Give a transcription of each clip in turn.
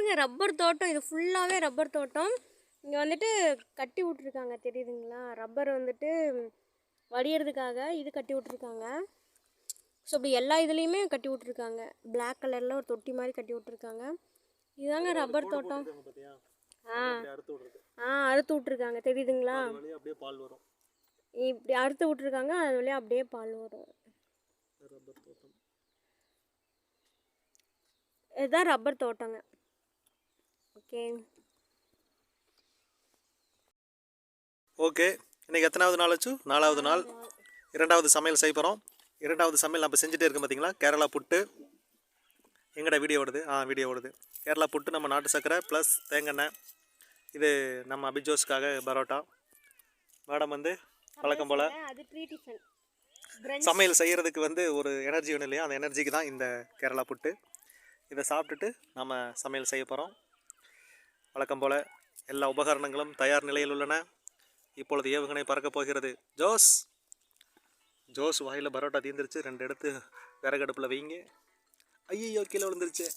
பாருங்க ரப்பர் தோட்டம், இது ஃபுல்லாகவே ரப்பர் தோட்டம். இங்கே வந்துட்டு கட்டி விட்ருக்காங்க தெரியுதுங்களா, ரப்பர் வந்துட்டு வடிகிறதுக்காக இது கட்டி விட்ருக்காங்க. ஸோ இப்படி எல்லா இதுலேயுமே கட்டி விட்ருக்காங்க. பிளாக் கலரில் ஒரு தொட்டி மாதிரி கட்டி விட்ருக்காங்க. இதுதாங்க ரப்பர் தோட்டம். அறுத்து விட்ருக்காங்க தெரியுதுங்களா, இப்படி அறுத்து விட்ருக்காங்க, அது வழியாக அப்படியே பால் வரும். இதுதான் ரப்பர் தோட்டங்க. ஓகே ஓகே, இன்றைக்கி எத்தனாவது நாள் ஆச்சு? 4வது நாள். 2வது சமையல் செய்ய போகிறோம். 2வது சமையல் நம்ம செஞ்சுட்டே இருக்கோம் பார்த்தீங்களா. கேரளா புட்டு. எங்கடா வீடியோ ஓடுது? வீடியோ ஓடுது. கேரளா புட்டு, நம்ம நாட்டு சர்க்கரை ப்ளஸ் தேங்காய். இது நம்ம அபிஜோஸ்க்காக பரோட்டா. மேடம் வந்து வழக்கம் போல் சமையல் செய்கிறதுக்கு வந்து ஒரு எனர்ஜி வேணும் இல்லையா, அந்த எனர்ஜிக்கு தான் இந்த கேரளா புட்டு. இதை சாப்பிட்டுட்டு நம்ம சமையல் செய்ய போகிறோம். வழக்கம் போல் எல்லா உபகரணங்களும் தயார் நிலையில் உள்ளன. இப்பொழுது ஏவுகணை பறக்கப் போகிறது. ஜோஸ் வாயில் பரோட்டா தீர்ந்துருச்சு. 2 எடுத்து விறகடுப்பில் வைங்க. ஐயோ கீழே விழுந்துருச்சு.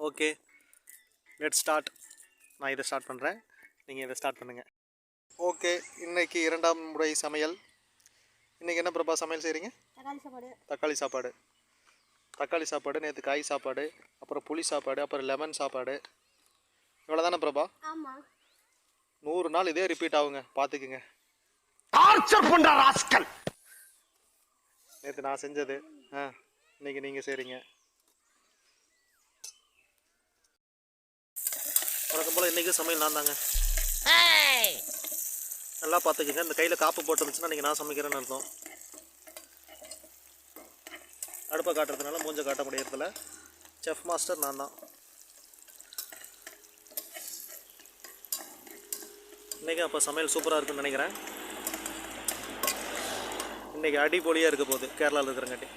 Okay, let start. நான் இதை ஸ்டார்ட் பண்ணுறேன், நீங்கள் இதை ஸ்டார்ட் பண்ணுங்கள். ஓகே, இன்றைக்கி 2ஆம் முறை சமையல். இன்றைக்கி என்ன பிரபா சமையல் செய்கிறீங்க? தக்காளி சாப்பாடு. தக்காளி சாப்பாடு, நேற்று காய் சாப்பாடு, அப்புறம் புளி சாப்பாடு, அப்புறம் லெமன் சாப்பாடு. இவ்வளோ தானே பிரபா? 100 நாள் இதே ரிப்பீட் ஆகுங்க, பார்த்துக்குங்க. நேற்று நான் செஞ்சது, இன்னைக்கு நீங்கள் செய்கிறீங்க. வழக்கம் போல் இன்றைக்கும் சமையல் நான் தாங்க. நல்லா பார்த்துக்குங்க. இந்த கையில் காப்பு போட்டுருந்துச்சுன்னா இன்றைக்கி நான் சமைக்கிறேன்னு அர்த்தம். அடுப்பை காட்டுறதுனால மூஞ்ச காட்ட முடியறதில்ல. செஃப் மாஸ்டர் நான் தான். இன்றைக்கி அப்போ சமையல் சூப்பராக இருக்குன்னு நினைக்கிறேன். இன்றைக்கி அடிப்பொலியாக இருக்க போகுது கேரளாவில் இருக்கிறங்காட்டி.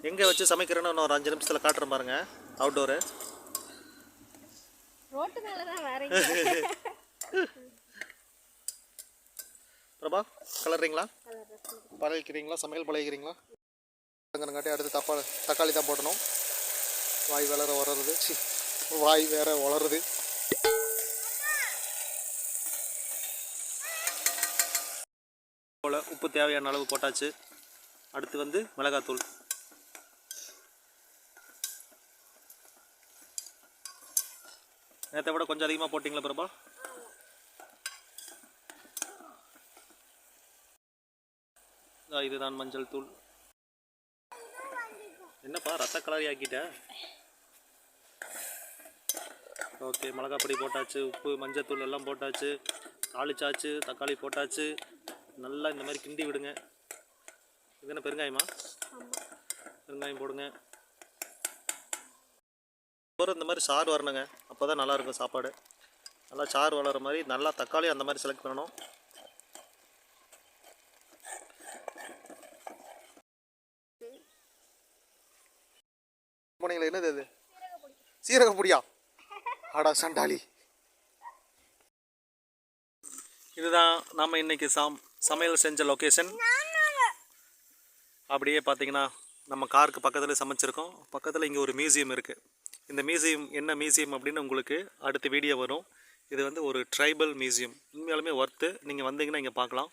எங்கே வச்சு சமைக்கிறேன்னு இன்னும் ஒரு 5 நிமிஷத்தில் காட்டுறேன் பாருங்க. அவுட்டோரு பிரபா கலர்றீங்களா? பழகிக்கிறீங்களா? சமையல் பழகிக்கிறீங்களா? காட்டி அடுத்து தக்காளி தான் போடணும். வாய் வேற வளருது. போல் உப்பு தேவையான அளவு போட்டாச்சு. அடுத்து வந்து மிளகாத்தூள். நேற்றை விட கொஞ்சம் அதிகமாக போட்டிங்களா பிரபா? இதுதான் மஞ்சள் தூள். என்னப்பா ரத்த கலரி ஆக்கிட்ட? ஓகே, மிளகாப்பொடி போட்டாச்சு, உப்பு மஞ்சள் எல்லாம் போட்டாச்சு, தாளிச்சாச்சு, தக்காளி போட்டாச்சு. நல்லா இந்த மாதிரி கிண்டி விடுங்க. இது என்ன பெருங்காயமா? பெருங்காயம் போடுங்க. இந்த மாதிரி சாறு வரணுங்க, அப்போ தான் நல்லாயிருக்கும் சாப்பாடு. நல்லா சாறு வளர மாதிரி நல்லா தக்காளி அந்த மாதிரி செலக்ட் பண்ணணும். போனீங்களா? என்னது அது? சீரக பொடியா? ஆடா சண்டாளி. இதுதான் நம்ம இன்னைக்கு சமையல் செஞ்ச லொக்கேஷன். அப்படியே பார்த்தீங்கன்னா நம்ம காருக்கு பக்கத்தில் சமைச்சிருக்கோம். பக்கத்தில் இங்கே ஒரு மியூசியம் இருக்குது. இந்த மியூசியம் என்ன மியூசியம் அப்படின்னு உங்களுக்கு அடுத்த வீடியோ வரும். இது வந்து ஒரு ட்ரைபல் மியூசியம். உண்மையாலுமே ஒர்த்து. நீங்கள் வந்தீங்கன்னா இங்கே பார்க்கலாம்.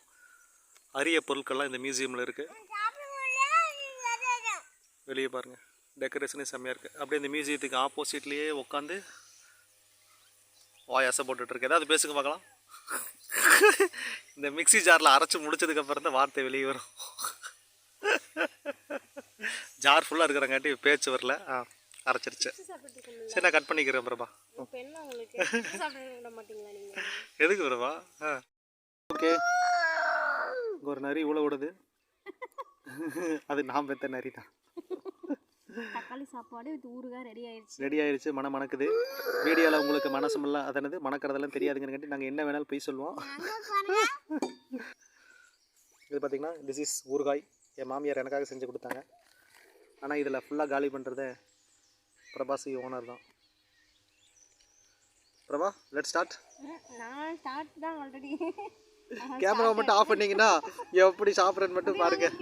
அரிய பொருட்கள்லாம் இந்த மியூசியமில் இருக்குது. வெளியே பாருங்கள், டெக்கரேஷனே செம்மையாக இருக்குது. அப்படியே இந்த மியூசியத்துக்கு ஆப்போசிட்லேயே உட்காந்து வாயாசை போட்டுட்ருக்கு. ஏதாவது பேசுங்க பார்க்கலாம். இந்த மிக்சி ஜாரில் அரைச்சி முடிச்சதுக்கப்புறம் தான் வார்த்தை வெளியே வரும். ஜார் ஃபுல்லாக இருக்கிறங்காட்டி பேச்சு வரல. அரைச்சிருச்சு. சரி, நான் கட் பண்ணிக்கிறேன் பிரபா. எதுக்கு பிரபா? ஓகே, ஒரு நரி உள்ள விடுது. அது நான் பெற்ற நரி தான். தக்காளி சாப்பாடு ஊறுகாய் ரெடி ஆயிடுச்சு. மணக்குது. வீடியோவில் உங்களுக்கு மனசுமெல்லாம் அதனது மணக்கிறதெல்லாம் தெரியாதுங்கிறங்காட்டி நாங்கள் என்ன வேணாலும் போய் சொல்லுவோம். இது பார்த்தீங்கன்னா திஸ் இஸ் ஊறுகாய். என் மாமியார் எனக்காக செஞ்சு கொடுத்தாங்க. ஆனால் இதில் ஃபுல்லாக காலி பண்ணுறது பிரபாசி ஓனர் தான். Prabha, let start. நான் ஸ்டார்ட் தான் ஆல்ரெடி. கேமரா மட்டும் ஆஃப் பண்ணிங்கன்னா எப்படி சாப்பிட்றேன்னு மட்டும் பாருங்கள்.